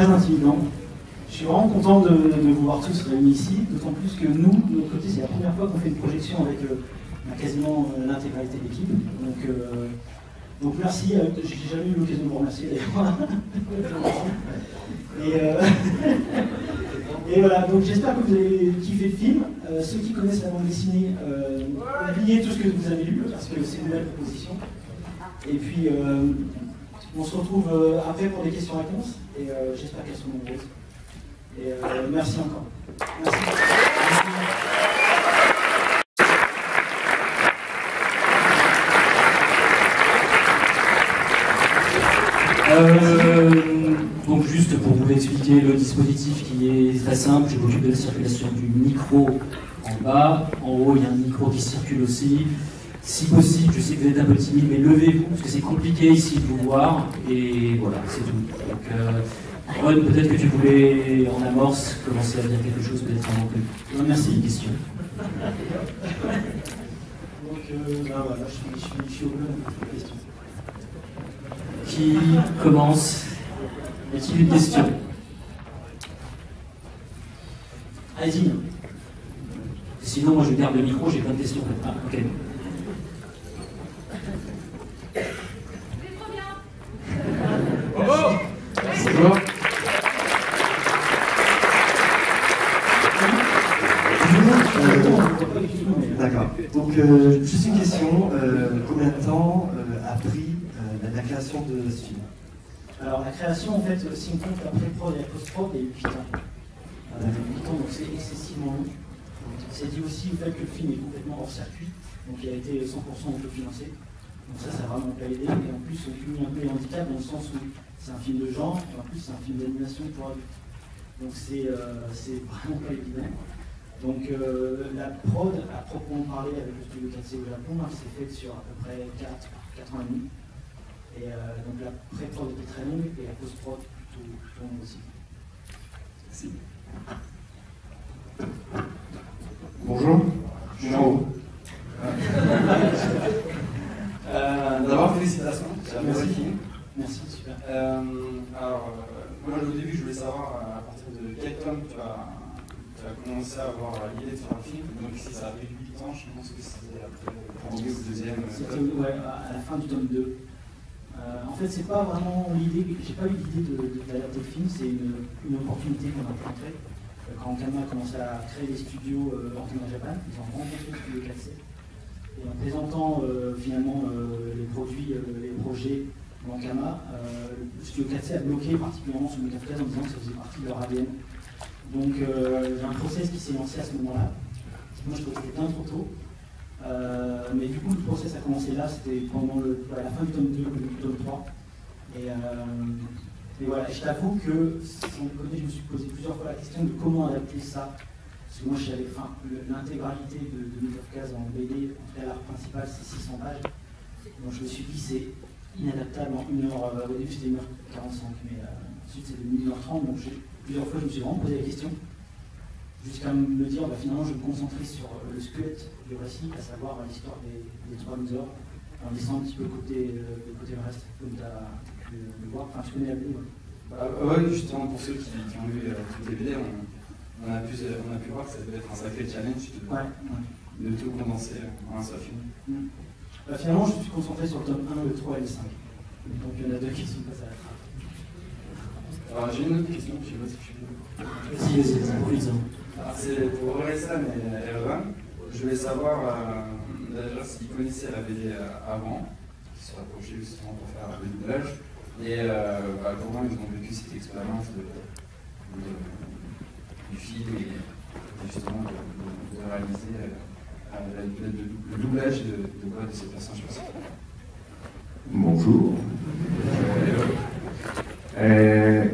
très intimidant. Je suis vraiment content de vous voir tous réunis ici, d'autant plus que nous, de notre côté, c'est la première fois qu'on fait une projection avec quasiment l'intégralité de l'équipe. Donc merci, j'ai jamais eu l'occasion de vous remercier d'ailleurs. Et voilà, donc j'espère que vous avez kiffé le film. Ceux qui connaissent la bande dessinée, oubliez tout ce que vous avez lu, parce que c'est une belle proposition. Et puis, on se retrouve après pour des questions-réponses, et j'espère qu'elles sont nombreuses. Et merci encore. Merci. Donc juste pour vous expliquer le dispositif qui est très simple, je m'occupe de la circulation du micro en bas. En haut, il y a un micro qui circule aussi. Si possible, je sais que vous êtes un peu timide, mais levez-vous, parce que c'est compliqué ici de vous voir. Et voilà, c'est tout. Donc, Ron, peut-être que tu voulais, en amorce, commencer à dire quelque chose, peut-être avant que... Non, merci, une question. Donc, voilà, je suis au bleu de questions. Qui commence? Y a-t-il une question? Allez-y. Sinon, moi je garde le micro, j'ai plein de questions. Ah, ok. Bonjour. Bonjour. D'accord. Donc, juste une question. Combien de temps a pris la création de ce film? Alors, la création, en fait, si on compte la pré-prod et la post-prod, il y a eu 8 ans. 8 ans, donc c'est excessivement long. C'est dit aussi au fait que le film est complètement hors circuit, donc il a été 100% autofinancé. Donc ça a vraiment pas aidé. Et en plus, on cumule un peu les handicaps dans le sens où c'est un film de genre, et en plus, c'est un film d'animation pour adultes. Donc c'est vraiment pas évident. Donc la prod, à proprement parler, avec le studio 4C au Japon, elle s'est faite sur à peu près 4 ans et demi. Et donc la pré-prod était très longue et la post-prod plutôt longue aussi. Merci. Bonjour, je suis en haut. D'abord, félicitations, c'est un merci film. Merci, super. Alors, moi au début, je voulais savoir à partir de quel tome tu as commencé à avoir l'idée de faire un film. Donc, si ça a pris 8 ans, je pense que c'était après le premier ou le deuxième. C'était à la fin du tome 2. En fait, c'est pas vraiment l'idée, j'ai pas eu l'idée d'adapter le film, c'est une opportunité qu'on a rencontrée. Quand Ankama a commencé à créer des studios Ankama Japan, ils ont rencontré le studio 4C. Et en présentant finalement les produits, les projets d'Ankama, le studio 4C a bloqué particulièrement sur le Kafka en disant que ça faisait partie de leur ADN. Donc j'ai un process qui s'est lancé à ce moment-là. Moi je trouvais que c'était bien trop tôt. Mais du coup, le process a commencé là, c'était pendant la fin du tome 2, du tome 3. Et voilà, je t'avoue que, sans déconner, je me suis posé plusieurs fois la question de comment adapter ça. Parce que moi, je savais, l'intégralité de Myth of Kaz en BD, en tout cas l'art principal, c'est 600 pages. Donc je me suis dit, c'est inadaptable en 1 heure. Au début, c'était 1h45, mais ensuite, c'est devenu 1h30. Donc plusieurs fois, je me suis vraiment posé la question. Jusqu'à me dire, finalement, je vais me concentrer sur le squelette du récit, à savoir l'histoire des 3 losers, en laissant un petit peu de côté le reste, comme tu as pu le voir. Enfin, tu connais la BD, Oui, justement, pour ceux qui ont vu toutes les BD, on a pu voir que ça devait être un sacré challenge de tout condenser en un seul film. Finalement, je suis concentré sur le tome 1, le 3 et le 5. Donc, il y en a 2 qui sont passés à la trappe. Alors, j'ai une autre question, je sais pas si tu veux. Vas-y, c'est pour Orelsan et Erwan. Je voulais savoir déjà s'ils connaissaient la BD avant, qu'ils se rapprochaient justement pour faire le doublage, et comment ils ont vécu cette expérience du film et justement de réaliser le doublage de ces personnages. Bonjour.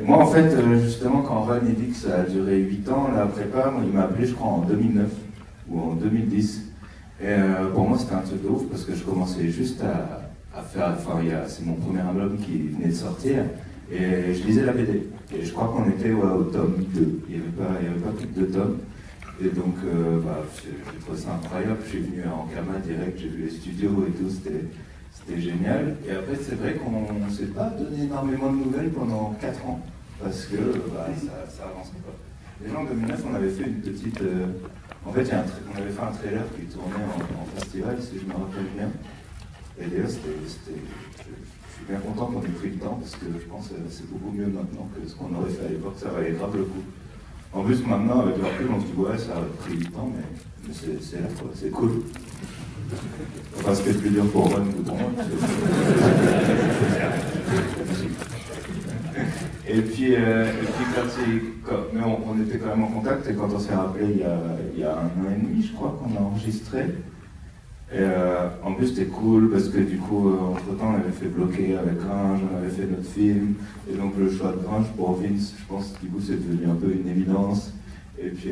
Moi, en fait, justement, quand Ron a dit que ça a duré 8 ans, la prépa, moi, il m'a appelé, je crois, en 2009 ou en 2010. Et pour moi, c'était un truc de ouf parce que je commençais juste à faire. Enfin, c'est mon premier album qui venait de sortir et je lisais la BD. Et je crois qu'on était au tome 2. Il n'y avait pas plus de 2 tomes. Et donc, j'ai trouvé ça incroyable. Je suis venu à Ankama direct, j'ai vu les studios et tout, c'était génial. Et après, c'est vrai qu'on ne s'est pas donné énormément de nouvelles pendant 4 ans. parce que ça avançait pas. Déjà en 2009, on avait fait une petite... en fait, on avait fait un trailer qui tournait en festival, si je me rappelle bien. Et d'ailleurs, je suis bien content qu'on ait pris le temps, parce que je pense que c'est beaucoup mieux maintenant que ce qu'on aurait fait à l'époque, ça valait grave le coup. En plus, maintenant, avec le recul, on se dit, ouais, ça a pris du temps, mais c'est là, quoi, c'est cool. Enfin, c'était plus dur pour Ron que pour moi. Et puis mais on était quand même en contact, et quand on s'est rappelé il y a 1 an et demi, je crois, qu'on a enregistré. Et en plus, c'était cool parce que du coup, entre-temps, on avait fait Bloquer avec Gringe, on avait fait notre film, et donc le choix de Gringe pour Vince, je pense que du coup, c'est devenu un peu une évidence. Et puis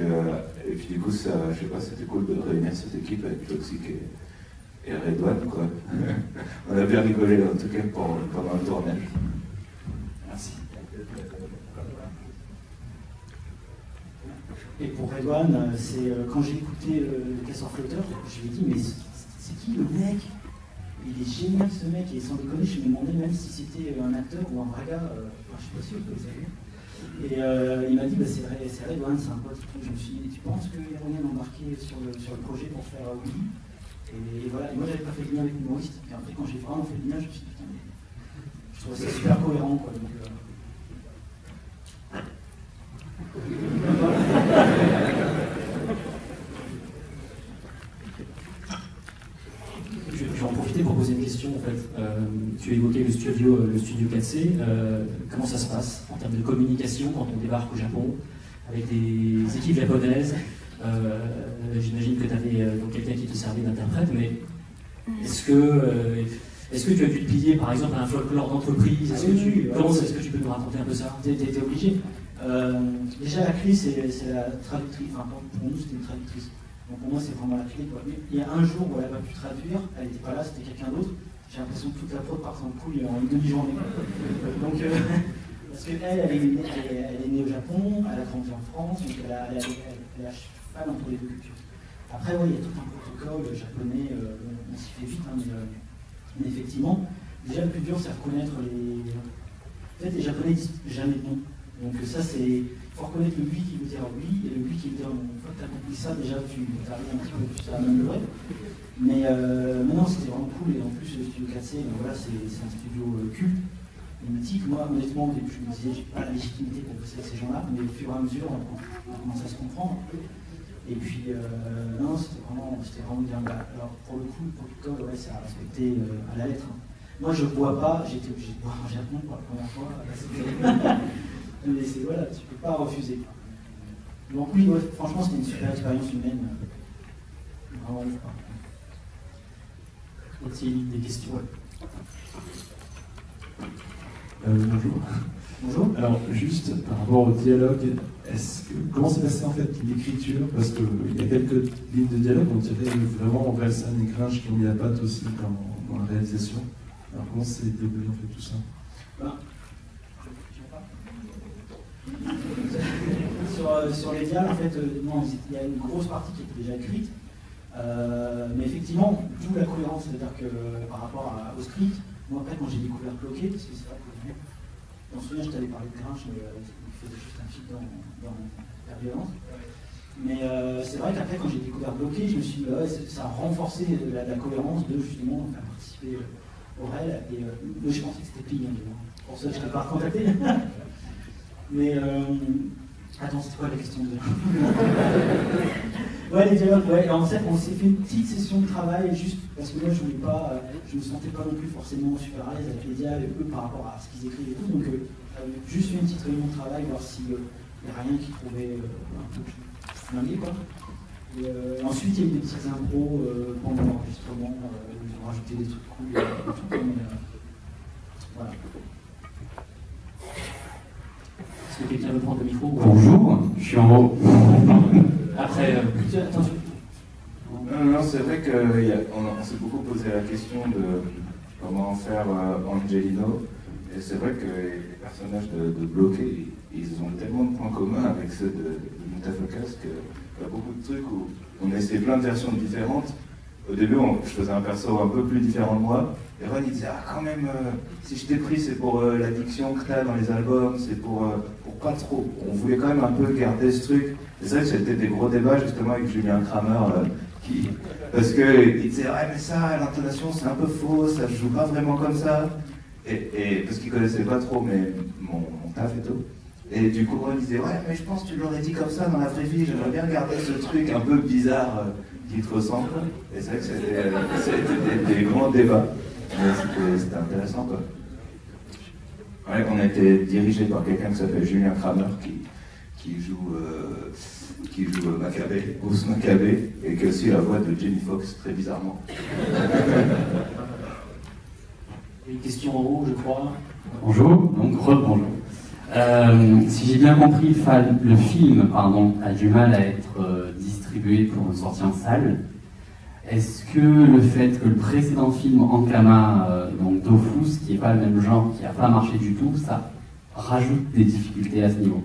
du coup, ça, je sais pas, c'était cool de réunir cette équipe avec Toxic et Redouane, quoi. On a bien rigolé, en tout cas, pendant le tournage. Merci. Et pour Redouane, c'est quand j'ai écouté le Casseur Flotteur, je lui ai dit, mais c'est qui le mec? Il est génial ce mec, et sans déconner, je me demandais même si c'était un acteur ou un vrai gars, enfin, je suis pas sûr que vous savez. Et il m'a dit, bah, c'est Redouane, c'est un pote. Je me suis dit, tu penses qu'il y a moyen d'embarquer sur le projet pour faire Willy? Et voilà, et moi j'avais pas fait le lien avec l'humoriste, et après quand j'ai vraiment fait le lien, je me suis dit, putain, mais je trouvais ça super cohérent, quoi. Donc, Je vais en profiter pour poser une question en fait. Tu évoquais le studio 4C. Comment ça se passe en termes de communication quand on débarque au Japon avec des équipes japonaises? J'imagine que tu avais quelqu'un qui te servait d'interprète, mais est-ce que tu as dû te plier par exemple à un folklore d'entreprise? Comment est-ce que tu peux nous raconter un peu ça? T'es obligé. Déjà la clé c'est la traductrice, enfin pour nous c'était une traductrice. Donc pour moi c'est vraiment la clé, quoi. Mais il y a un jour où elle n'a pas pu traduire, elle n'était pas là, c'était quelqu'un d'autre. J'ai l'impression que toute la prod part en couille en une demi-journée. Donc parce qu'elle est née au Japon, elle a grandi en France, donc elle est à cheval entre les deux cultures. Après oui, il y a tout un protocole japonais, on s'y fait vite, hein, mais effectivement, déjà le plus dur c'est de reconnaître les... En fait les Japonais disent jamais de nom. Donc ça c'est... Il faut reconnaître le lui qui veut dire oui et le lui qui veut dire non. Une fois que tu as compris ça, déjà tu arrives un petit peu plus à améliorer. Mais non, c'était vraiment cool. Et en plus, le studio 4C, ben voilà, c'est un studio culte, mythique. Moi, honnêtement, au début, je me disais, j'ai pas la légitimité pour bosser avec ces gens-là, mais au fur et à mesure, on commence à se comprendre. Et puis, non, c'était vraiment bien. Alors, pour le coup, le protocole, ouais, ça a respecté à la lettre. Moi, je ne bois pas, j'étais obligé de boire en Japon pour la première fois. Mais voilà, tu ne peux pas refuser. Donc oui, ouais, franchement, c'était une super expérience humaine. Vraiment, a-t-il des questions? Bonjour. Bonjour. Alors, juste par rapport au dialogue, comment s'est passé en fait l'écriture? Parce qu'il y a quelques lignes de dialogue, on dirait vraiment Orelsan et Gringe qui ont mis la patte aussi dans la réalisation. Alors, comment s'est déroulé en fait tout ça? Sur les dialogues, en fait, non, il y a une grosse partie qui était déjà écrite, mais effectivement, d'où la cohérence, c'est-à-dire que par rapport au script, moi après quand j'ai découvert Bloquer, parce que c'est vrai que dans ce souviens, je t'avais parlé de Gringe, mais il faisait juste un film dans la violence. Mais c'est vrai qu'après quand j'ai découvert Bloquer, je me suis dit, ouais, ça a renforcé la cohérence de justement faire participer Aurel, et je pensais que c'était pire, pour ça je ne t'ai pas recontacté. Mais attends, c'était quoi la question de... Ouais, les dialogues, ouais. En fait, on s'est fait une petite session de travail juste parce que moi, je me sentais pas non plus forcément super à l'aise avec les dialogues et eux par rapport à ce qu'ils écrivent et tout. Donc, juste fait une petite réunion de travail, voir s'il n'y a rien qui trouvait un peu flingué, quoi. Et, ensuite, il y a eu des petites impros pendant l'enregistrement, ils ont rajouté des trucs cool et tout, mais voilà. Est-ce que quelqu'un veut prendre le micro? Bonjour, je suis en haut. Après, attention. Non, c'est vrai qu'on s'est beaucoup posé la question de comment faire Angelino. Et c'est vrai que les personnages de Bloquer, ils ont tellement de points communs avec ceux de Mutafakas qu'il y a beaucoup de trucs où on a essayé plein de versions différentes. au début, je faisais un perso un peu plus différent de moi. Et Ron, il disait, ah, quand même, si je t'ai pris, c'est pour l'addiction que t'as dans les albums, c'est pour pas trop. On voulait quand même un peu garder ce truc. Et c'est vrai que c'était des gros débats, justement, avec Julien Kramer, parce qu'il disait, ouais, mais ça, l'intonation, c'est un peu faux, ça joue pas vraiment comme ça. Et parce qu'il connaissait pas trop mon taf et tout. Et du coup, Ron disait, ouais, mais je pense que tu l'aurais dit comme ça dans la vraie vie, j'aimerais bien garder ce truc un peu bizarre qui te ressemble. Et c'est vrai que c'était des grands débats. Mais c'était intéressant, quoi. Ouais, on a été dirigé par quelqu'un qui s'appelle Julien Kramer, qui joue Maccabée, Bruce Maccabée, et qui a aussi la voix de Jamie Foxx, très bizarrement. Une question en haut, je crois. Bonjour, donc bonjour. Si j'ai bien compris, le film a du mal à être distribué pour une sortie en salle. Est-ce que le fait que le précédent film Ankama, donc Dofus, qui n'est pas le même genre, qui n'a pas marché du tout, ça rajoute des difficultés à ce niveau?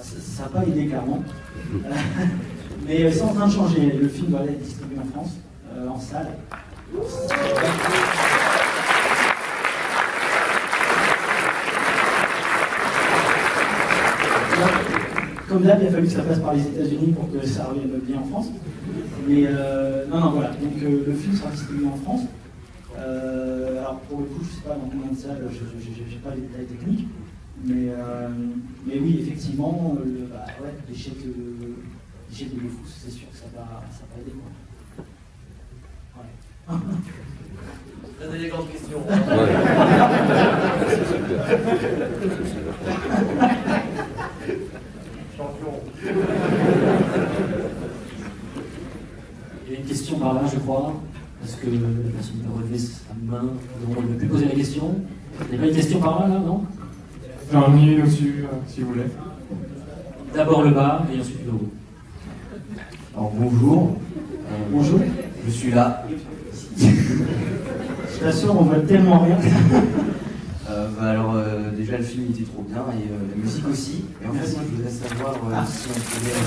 Ça n'a pas aidé clairement. Mais c'est en train de changer. Le film va être distribué en France, en salle. Comme d'hab, il a fallu que ça passe par les États-Unis pour que ça revienne bien en France. Mais non, voilà. Donc le film sera distribué en France. Alors pour le coup, je ne sais pas dans combien de salles, je n'ai pas les détails techniques. Mais oui, effectivement, l'échec de Dofus, c'est sûr que ça va aider. Ouais. Vous avez des grandes questions. Champion. Il y a une question par là, je crois. Est-ce que la personne peut relever sa main? Donc on ne peut plus poser la question. Il n'y a pas une question par là, non? J'en ai une au-dessus, si vous voulez. D'abord le bas et ensuite le haut. Alors bonjour. Bonjour. Je suis là. Je t'assure, on voit tellement rien. Alors déjà le film était trop bien et la musique aussi. Et en fait moi je voudrais savoir si on pouvait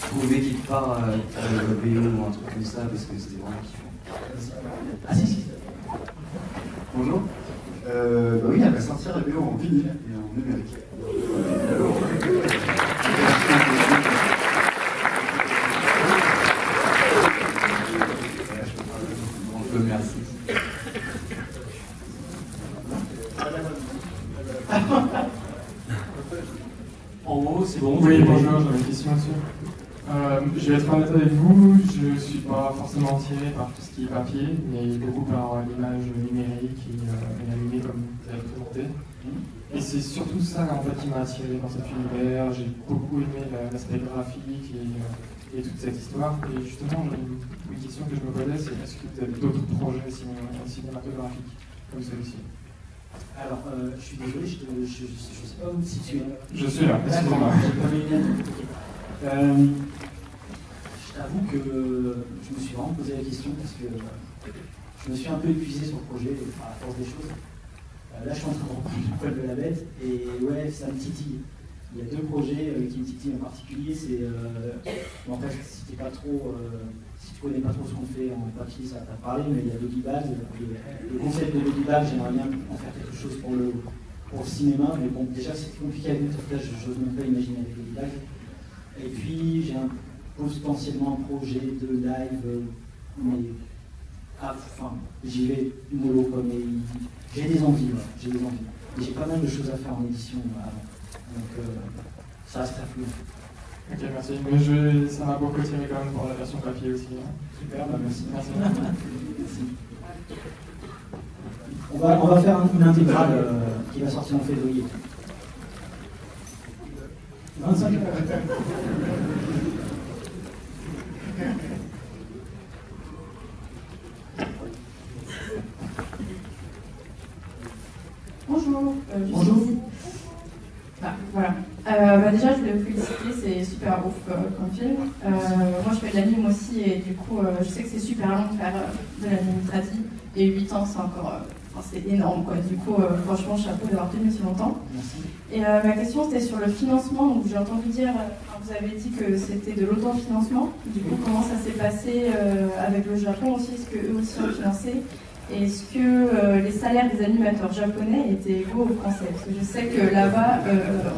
trouver quelque part le BO ou un truc comme ça parce que c'était vraiment kiffant. Ah si. Bonjour. Oui, elle va sortir la BO en vinyle et en numérique. Merci. En haut, c'est bon. Oui, bonjour, j'avais une question dessus. Je vais être honnête avec vous, je ne suis pas forcément attiré par tout ce qui est papier, mais beaucoup par l'image numérique et animée comme vous avez présenté. Et c'est surtout ça en fait qui m'a attiré dans cet univers. J'ai beaucoup aimé l'aspect graphique et toute cette histoire. Et justement, une question que je me posais, c'est est-ce que vous avez d'autres projets cinématographiques comme celui-ci? Alors, je suis désolé, je ne sais pas où me situer. Je suis là, excusez-moi. Je t'avoue que je me suis vraiment posé la question parce que je me suis un peu épuisé sur le projet à la force des choses. Là, je suis en train de reprendre le poil de la bête et ouais, ça me titille. Il y a deux projets qui me titillent en particulier. C'est en fait, si tu connais pas trop ce qu'on fait en papier, ça va pas te parler, mais il y a Doggy Bag. Le concept de Doggy Bag, j'aimerais bien en faire quelque chose pour le cinéma, mais bon, déjà c'est compliqué avec notre footage, je n'ose même pas imaginer avec Doggy Bag. Et puis j'ai potentiellement un projet de live, mais j'y vais mollo comme j'ai des envies, j'ai des envies. Et j'ai pas mal de choses à faire en édition avant. Donc ça reste à flou. Ok, merci. Mais ça m'a beaucoup tiré quand même pour la version papier aussi. Hein. Super, bah merci. Merci. Merci. On va faire une intégrale qui va sortir en février. 25 heures. Bonjour. Bonjour. Voilà. Déjà, je voulais vous féliciter, c'est super ouf comme film. Moi, je fais de l'anime aussi et du coup, je sais que c'est super long de faire de l'anime tradi et 8 ans, c'est encore c'est énorme, quoi. Du coup, franchement, chapeau d'avoir tenu si longtemps. Merci. Et ma question, c'était sur le financement. Donc, j'ai entendu dire, vous avez dit que c'était de l'autofinancement. Du coup, comment ça s'est passé avec le Japon aussi? Est-ce qu'eux aussi ont financé? Et est-ce que les salaires des animateurs japonais étaient égaux aux Français? Parce que je sais que là-bas,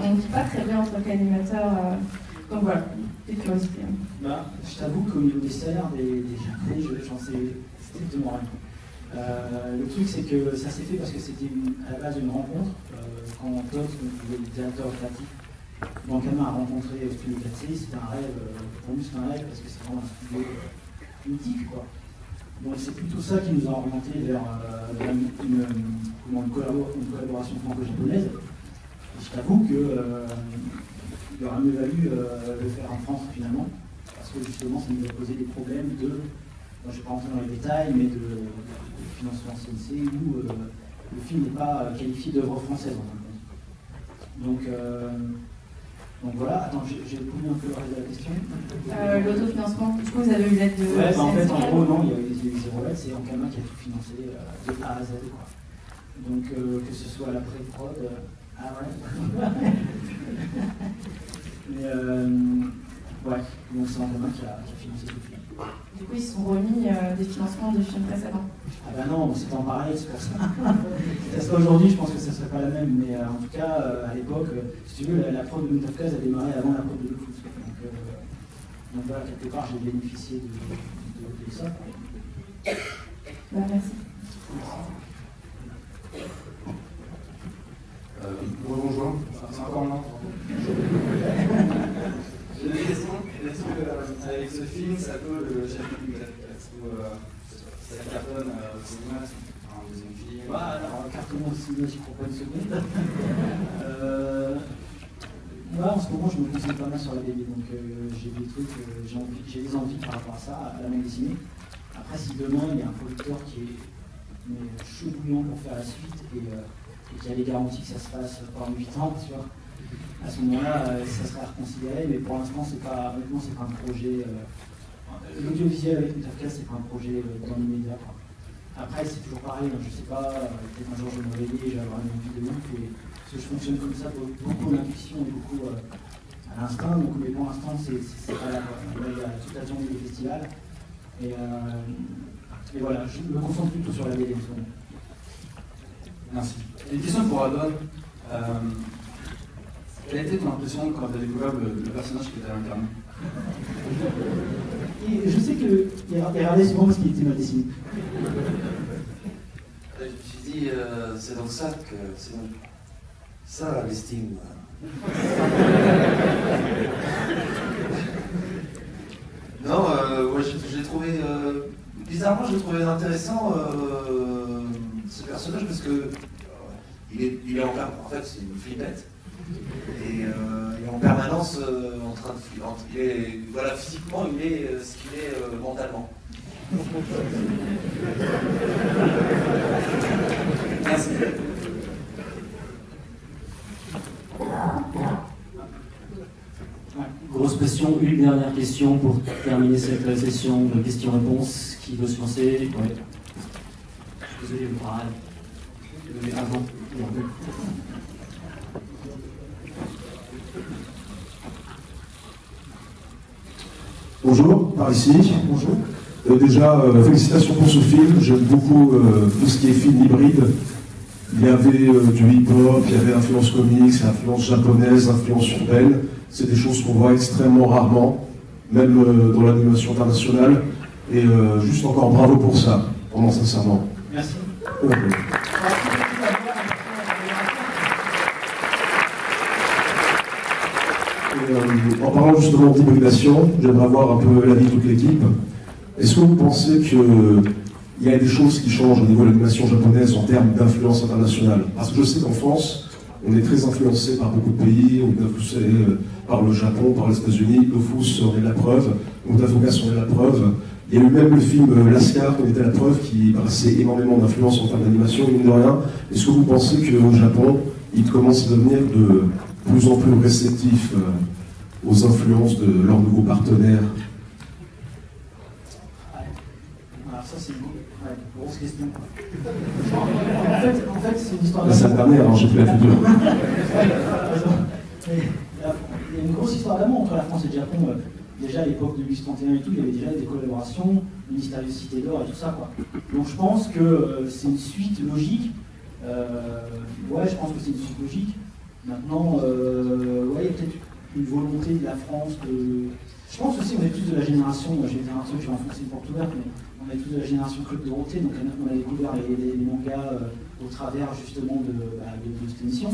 on ne vit pas très bien en tant qu'animateur. Donc voilà, des curiosités. Bah, je t'avoue qu'au niveau des salaires des Japonais, j'en sais strictement rien. Le truc, c'est que ça s'est fait parce que c'était à la base une rencontre. Quand Todd, le directeur créatif, Bankama a rencontré Studio 4C, c'était un rêve. Pour nous, c'était un rêve parce que c'est vraiment un studio mythique, quoi. Donc c'est plutôt ça qui nous a orienté vers une collaboration franco-japonaise. Et je t'avoue que il aurait mieux valu le faire en France finalement, parce que justement ça nous a posé des problèmes de, moi, je ne vais pas rentrer dans les détails, mais de financement CNC où le film n'est pas qualifié d'œuvre française en fin de compte. Donc voilà, attends, j'ai oublié un peu le reste de la question. L'autofinancement, du coup vous avez eu l'aide de ouais, bah en fait en gros non, il y a eu zéro aide, c'est Bankama qui a tout financé de A à Z, quoi. Donc que ce soit la pré-prod, ah ouais. Mais ouais, donc c'est Bankama qui a financé tout le film. Du coup ils se sont remis des financements de films précédents. Ah bah non, c'est en parallèle, c'est pour ça. Ça serait aujourd'hui, je pense que ça serait pas la même, mais en tout cas, à l'époque, si tu veux, la prod de Moon of Cause a démarré avant la prod de Le Fous. Donc voilà, quelque part, j'ai bénéficié de ça. Bah, merci. Bonjour, c'est encore là. J'ai des questions. Est-ce qu'avec ce film, ça peut le chapitre ça cartonne au cinéma, un deuxième film? Bah, alors, cartonne au cinéma, j'y crois pas une seconde. Moi, en ce moment, je me concentre pas mal sur la BD, donc j'ai des trucs, j'ai des envies par rapport à ça, à la bande dessinée. Après, si demain, il y a un producteur qui est chaud bouillant pour faire la suite et qui a les garanties que ça se fasse pendant 8 ans, tu vois, à ce moment-là, ça serait à reconsidérer, mais pour l'instant, honnêtement, c'est pas un projet. L'audiovisuel avec Intercast, c'est pas un projet dans l'immédiat. Après, c'est toujours pareil, je sais pas, peut-être un jour je vais me réveiller et je vais avoir une envie de ouf, parce que je fonctionne comme ça, beaucoup d'intuition et beaucoup à l'instinct, donc, mais pour l'instant, c'est pas là. Il y a toute la journée des festivals, et voilà, je me concentre plutôt sur la BD en ce moment. Merci. Une question pour Adon. Quelle a été ton impression quand tu as découvert le personnage que tu as incarné? Et je sais qu'il regardait souvent parce qu'il était mal dessiné. Je me suis dit, c'est donc ça que c'est donc ça l'estime. Non, moi j'ai trouvé bizarrement, je l'ai trouvé intéressant ce personnage parce que il est en fait c'est une flippette. Et il est en permanence en train de... voilà, physiquement, il est ce qu'il est mentalement. Merci. Grosse pression, une dernière question pour terminer cette session de questions-réponses. Qui veut se lancer? Ouais. Désolé, le parade. Avant. Bonjour, par ici. Bonjour. Déjà, félicitations pour ce film. J'aime beaucoup tout ce qui est film hybride. Il y avait du hip-hop, il y avait influence comics, influence japonaise, influence urbaine. C'est des choses qu'on voit extrêmement rarement, même dans l'animation internationale. Et juste encore bravo pour ça, vraiment sincèrement. Merci. En parlant justement d'hybridation, j'aimerais avoir un peu l'avis de toute l'équipe. Est-ce que vous pensez qu'il y a des choses qui changent au niveau de l'animation japonaise en termes d'influence internationale? Parce que je sais qu'en France, on est très influencé par beaucoup de pays, on est influencé par le Japon, par les États-Unis, le Fous en est la preuve, Mutafocas en est la preuve. Il y a eu même le film Lascar qui en était la preuve, qui paraissait énormément d'influence en termes d'animation, mine de rien. Est-ce que vous pensez qu'au Japon, il commence à devenir de plus en plus réceptif aux influences de leurs nouveaux partenaires? ça, c'est une grosse question. En fait c'est une histoire C'est la dernière, alors j'ai pris la future. Il y a une grosse histoire d'amour entre la France et le Japon. Déjà à l'époque de Luis 31 et tout, il y avait déjà des collaborations, le ministère de Cité d'Or et tout ça, quoi. Donc je pense que c'est une suite logique. Ouais, je pense que c'est une suite logique. Maintenant, ouais, il y a peut-être une volonté de la France de... Je pense aussi qu'on est tous de la génération, j'ai été un truc, je vais enfoncer une porte ouverte, mais on est tous de la génération Club Dorothée, donc on a découvert les mangas au travers justement de cette émission.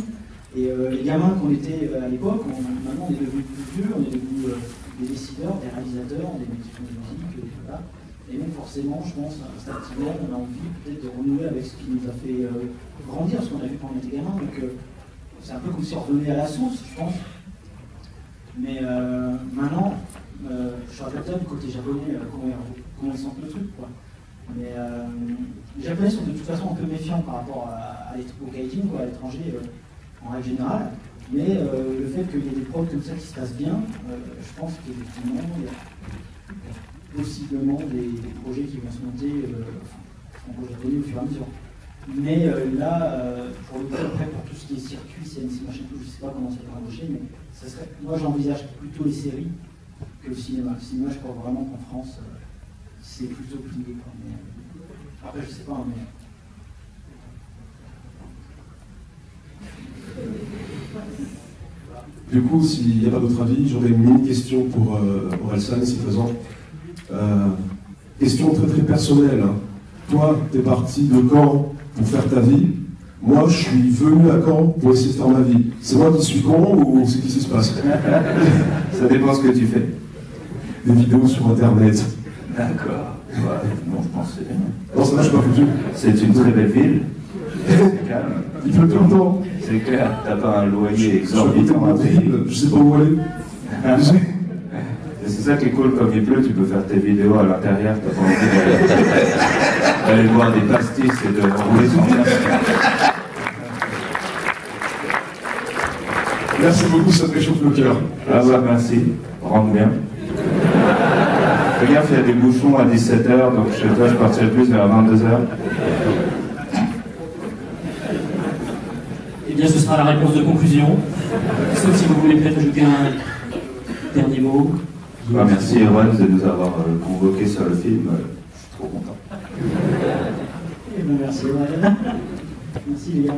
Et les gamins qu'on était à l'époque, maintenant on est devenus plus vieux, on est devenus des décideurs, des réalisateurs, des mecs qui font de la musique, voilà. Et donc forcément, je pense, instinctivement, on a envie peut-être de renouer avec ce qui nous a fait grandir, ce qu'on a vu quand on était gamin. Donc c'est un peu comme si on revenait à la source, je pense. Mais maintenant, je suis peut-être du côté japonais, comment ils sentent le truc, quoi. Mais les Japonais sont de toute façon un peu méfiants par rapport au gaijin, quoi, à l'étranger, en règle générale. Mais le fait qu'il y ait des prods comme ça qui se passent bien, je pense qu'effectivement, il y a possiblement des projets qui vont se monter franco-japonais au fur et à mesure. Mais là, pour le coup, après, pour tout ce qui est circuit, CNC, machin, tout, je ne sais pas comment ça va embaucher, mais ça serait, moi j'envisage plutôt les séries que le cinéma. Le cinéma, je crois vraiment qu'en France, c'est plutôt plié. Mais, après, je ne sais pas, mais... Du coup, s'il n'y a pas d'autre avis, j'aurais une mini-question pour Orelsan, si faisant. Question très très personnelle. Hein. Toi, tu es parti de Caen pour faire ta vie. Moi, je suis venu à Caen pour essayer de faire ma vie. C'est moi qui suis con ou c'est qui se passe? Ça dépend ce que tu fais. Des vidéos sur Internet. D'accord. Ouais, non, je pense que c'est bien. Non, ça va, je suis pas foutu. C'est une très belle ville. C'est calme. Il pleut tout le temps. C'est clair, t'as pas un loyer exorbitant à payer. Je sais pas où aller. C'est ça qui est cool, comme il pleut, tu peux faire tes vidéos à l'intérieur, t'as pas envie d'aller voir des pastis et de rouler sans rien. Merci beaucoup, ça te réchauffe le cœur. Ah bah merci, rentre bien. Fais gaffe, il y a des bouchons à 17h, donc chez toi je partirai plus vers 22h. Eh bien, ce sera la réponse de conclusion. Sauf si vous voulez peut-être ajouter un dernier mot. Bah, merci Erwan de nous avoir convoqués sur le film. Je suis trop content. Et bon, merci Erwan. Merci les gars.